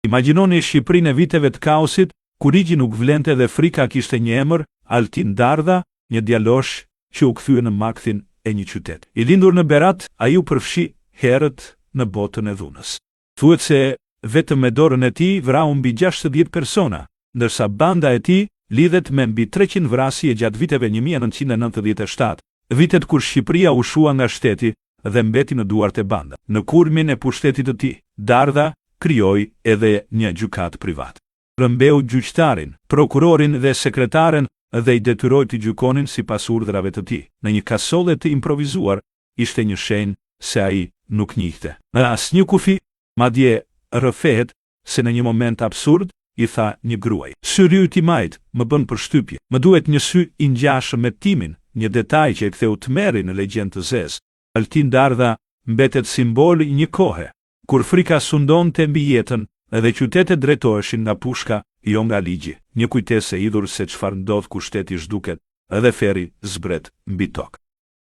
Imagjinoni Shqipërinë e viteve të kaosit, kur ligji nuk vlente dhe frika kishte një emër, Altin Dardha, një djalosh që u kthye në makthin e një qyteti. I lindur në Berat, ai u përfshi herët në botën e dhunës. Thuhet se vetëm me dorën e tij vrau mbi 60 persona, ndërsa banda e tij lidhet me mbi 300 vrasje gjatë viteve 1997, vitet kur Shqipëria u shua nga shteti dhe mbeti në duart e bandave. Në kulmin e pushtetit të tij, Dardha krijoi edhe një gjykatë private. Rëmbeu gjyqtarin, prokurorin dhe sekretaren dhe i detyroi të gjykonin sipas urdhrave të tij. Në një kasolle të improvisuar, ishte një shenjë se ai nuk njihte në asnjë kufi, madje rrëfehet se në një moment absurd i tha një gruaj: "Syri yt i majt më bën përshtypje. Më duhet një sy i ngjashëm me timin", një detaj që e ktheu tmerri në legjendë të zezë. Altin Dardha mbetet simbol i një kohe kur frika sundonte mbi jetën edhe qytetet drejtoheshin nga pushka, jo nga ligji. Një kujtesë e idhur se çfarë ndodh kur shteti zhduket edhe ferri zbret mbi tokë.